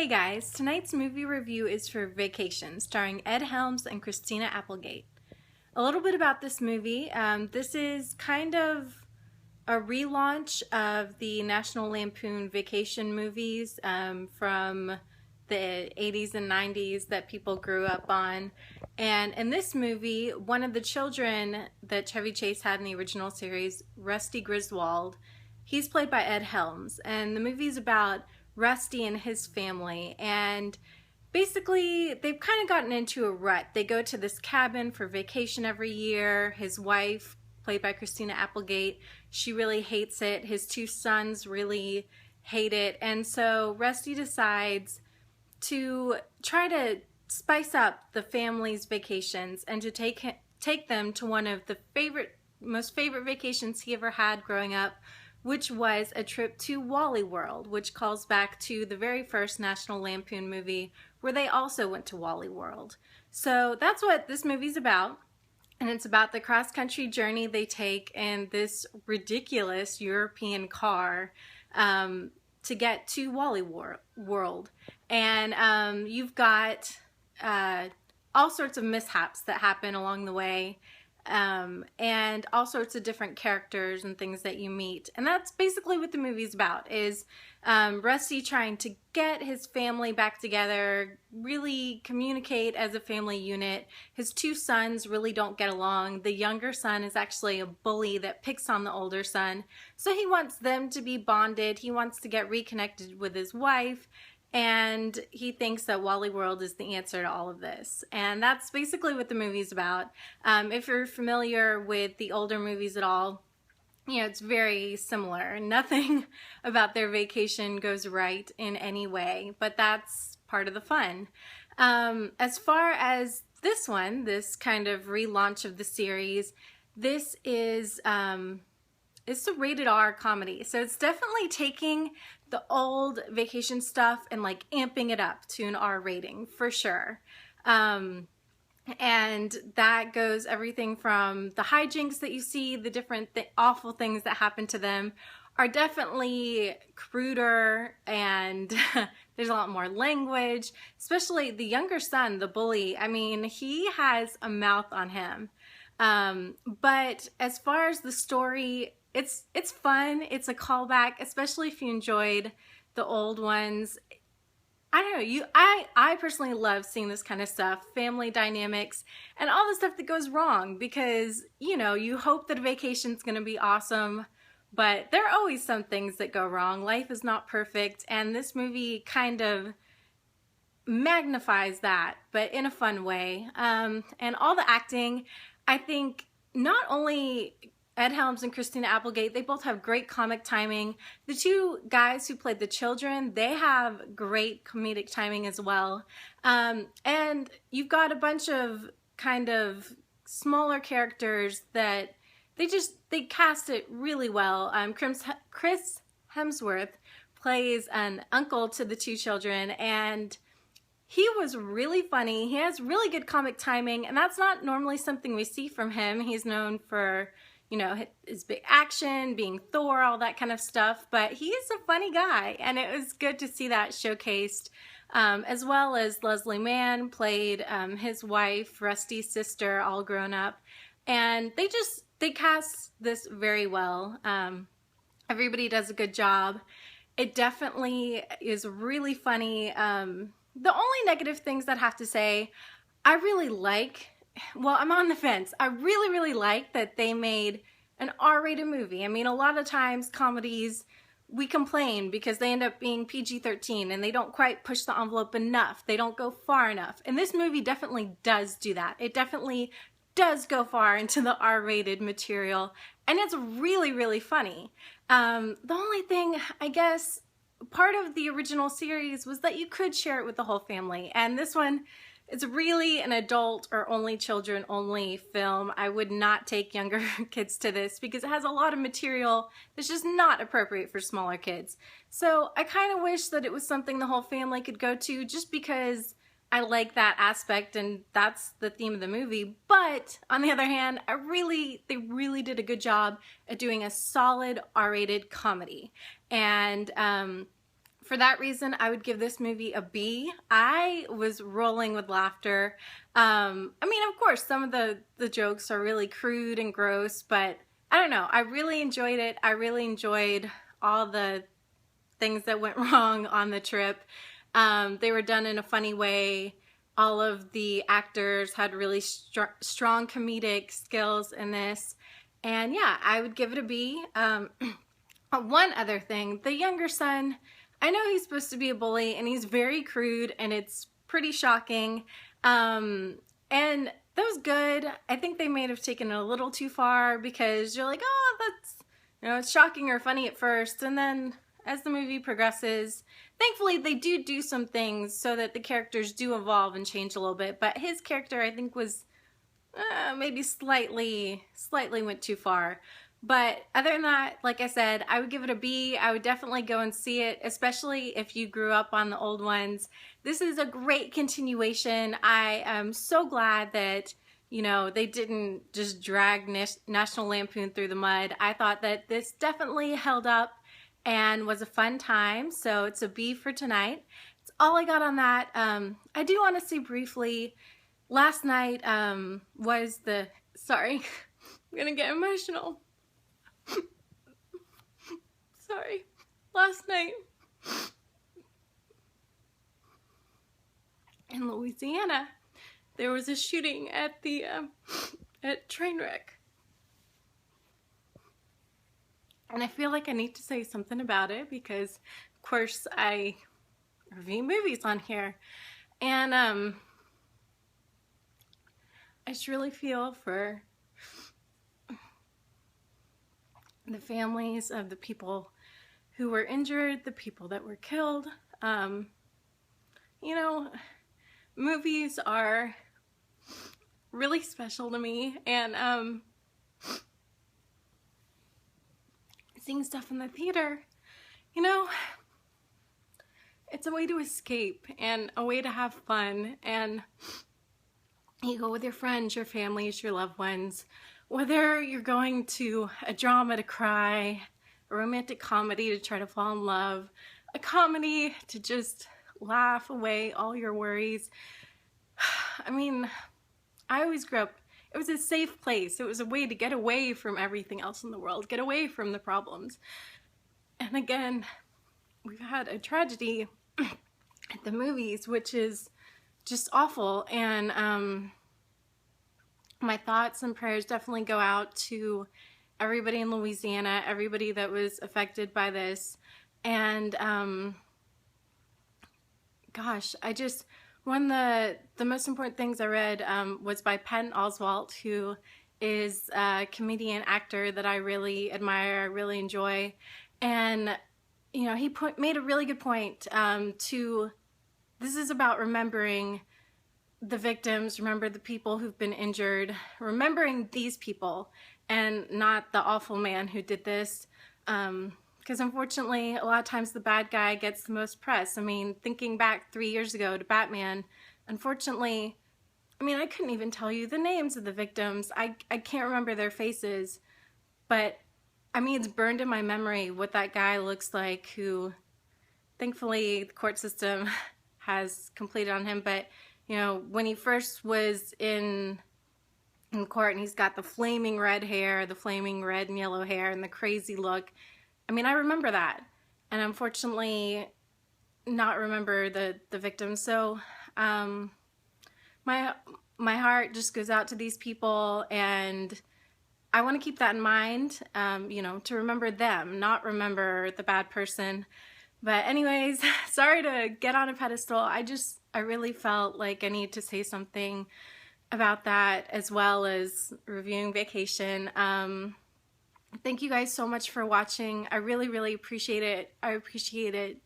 Hey guys, tonight's movie review is for Vacation, starring Ed Helms and Christina Applegate. A little bit about this movie. This is kind of a relaunch of the National Lampoon Vacation movies from the 80s and 90s that people grew up on. And in this movie, one of the children that Chevy Chase had in the original series, Rusty Griswold, he's played by Ed Helms. And the movie's about Rusty and his family, and basically they've kind of gotten into a rut. They go to this cabin for vacation every year. His wife, played by Christina Applegate, she really hates it. His two sons really hate it, and so Rusty decides to try to spice up the family's vacations and to take them to one of the most favorite vacations he ever had growing up, which was a trip to Wally World, which calls back to the very first National Lampoon movie where they also went to Wally World. So that's what this movie's about, and it's about the cross-country journey they take in this ridiculous European car to get to Wally World. And you've got all sorts of mishaps that happen along the way. And all sorts of different characters and things that you meet. And that's basically what the movie's about, is Rusty trying to get his family back together, really communicate as a family unit. His two sons really don't get along. The younger son is actually a bully that picks on the older son. So he wants them to be bonded. He wants to get reconnected with his wife. And he thinks that Wally World is the answer to all of this. And that's basically what the movie's about. If you're familiar with the older movies at all, you know, it's very similar. Nothing about their vacation goes right in any way, but that's part of the fun. As far as this one, this kind of relaunch of the series, this is it's a rated R comedy. So it's definitely taking the old vacation stuff and like amping it up to an R rating for sure. And that goes everything from the hijinks that you see, the different awful things that happen to them are definitely cruder, and there's a lot more language, especially the younger son, the bully. I mean, he has a mouth on him. But as far as the story, it's fun. It's a callback, especially if you enjoyed the old ones. I don't know, I personally love seeing this kind of stuff, family dynamics, and all the stuff that goes wrong, because, you know, you hope that a vacation's gonna be awesome, but there are always some things that go wrong. Life is not perfect, and this movie kind of magnifies that, but in a fun way. And all the acting, I think, not only Ed Helms and Christina Applegate, they both have great comic timing. The two guys who played the children, they have great comedic timing as well. And you've got a bunch of kind of smaller characters that they cast it really well. Chris Hemsworth plays an uncle to the two children, and he was really funny. He has really good comic timing, and that's not normally something we see from him. He's known for, you know, his big action, being Thor, all that kind of stuff, but he's a funny guy, and it was good to see that showcased, as well as Leslie Mann played his wife, Rusty's sister, all grown up, and they cast this very well. Everybody does a good job. It definitely is really funny. The only negative things I'd have to say, I really like, well, I'm on the fence. I really, really like that they made an R-rated movie. I mean, a lot of times comedies, we complain because they end up being PG-13 and they don't quite push the envelope enough. They don't go far enough. And this movie definitely does do that. It definitely does go far into the R-rated material, and it's really, really funny. The only thing, I guess, part of the original series was that you could share it with the whole family, and this one, it's really an adult or only children only film. I would not take younger kids to this because it has a lot of material that's just not appropriate for smaller kids. So I kind of wish that it was something the whole family could go to, just because I like that aspect and that's the theme of the movie. But on the other hand, they really did a good job at doing a solid R-rated comedy. And For that reason, I would give this movie a B. I was rolling with laughter. I mean, of course, some of the jokes are really crude and gross, but I don't know. I really enjoyed it. I really enjoyed all the things that went wrong on the trip. They were done in a funny way. All of the actors had really strong comedic skills in this. And yeah, I would give it a B. One other thing, the younger son, I know he's supposed to be a bully and he's very crude and it's pretty shocking. And that was good. I think they may have taken it a little too far because you're like, oh, that's, you know, it's shocking or funny at first. And then as the movie progresses, thankfully they do some things so that the characters do evolve and change a little bit. But his character, I think, was maybe slightly went too far. But other than that, like I said, I would give it a B. I would definitely go and see it, especially if you grew up on the old ones. This is a great continuation. I am so glad that, you know, they didn't just drag National Lampoon through the mud. I thought that this definitely held up and was a fun time. So it's a B for tonight. That's all I got on that. I do want to say briefly, last night was the, sorry, I'm gonna get emotional. Sorry. Last night in Louisiana, there was a shooting at the at Trainwreck. And I feel like I need to say something about it because, of course, I review movies on here. And I just really feel for the families of the people who were injured, the people that were killed. You know, movies are really special to me, and seeing stuff in the theater, you know, it's a way to escape and a way to have fun. And you go with your friends, your families, your loved ones, whether you're going to a drama to cry, a romantic comedy to try to fall in love, a comedy to just laugh away all your worries. I mean, I always grew up, it was a safe place. It was a way to get away from everything else in the world, get away from the problems. And again, we've had a tragedy at the movies, which is just awful. And my thoughts and prayers definitely go out to everybody in Louisiana, everybody that was affected by this. And gosh, I just, one of the most important things I read was by Patton Oswalt, who is a comedian actor that I really admire, I really enjoy. And, you know, he made a really good point this is about remembering the victims, remember the people who've been injured, remembering these people and not the awful man who did this. Because unfortunately, a lot of times the bad guy gets the most press. I mean, thinking back 3 years ago to Batman, unfortunately, I mean, I couldn't even tell you the names of the victims. I can't remember their faces, but I mean, it's burned in my memory what that guy looks like, who thankfully the court system has completed on him. But, you know, when he first was in court and he's got the flaming red hair, the flaming red and yellow hair and the crazy look, I mean, I remember that. And unfortunately, not remember the victims. So my heart just goes out to these people, and I want to keep that in mind, you know, to remember them, not remember the bad person. But anyways, sorry to get on a pedestal. I really felt like I need to say something about that, as well as reviewing Vacation. Thank you guys so much for watching. I really, really appreciate it. I appreciate it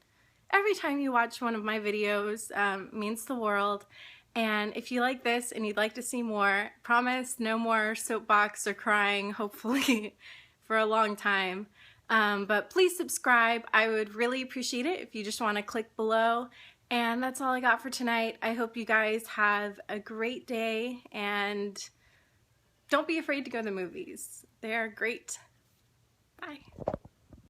every time you watch one of my videos. It means the world. And if you like this and you'd like to see more, promise no more soapbox or crying, hopefully, for a long time. But please subscribe. I would really appreciate it if you just want to click below. And that's all I got for tonight. I hope you guys have a great day, and don't be afraid to go to the movies. They are great. Bye.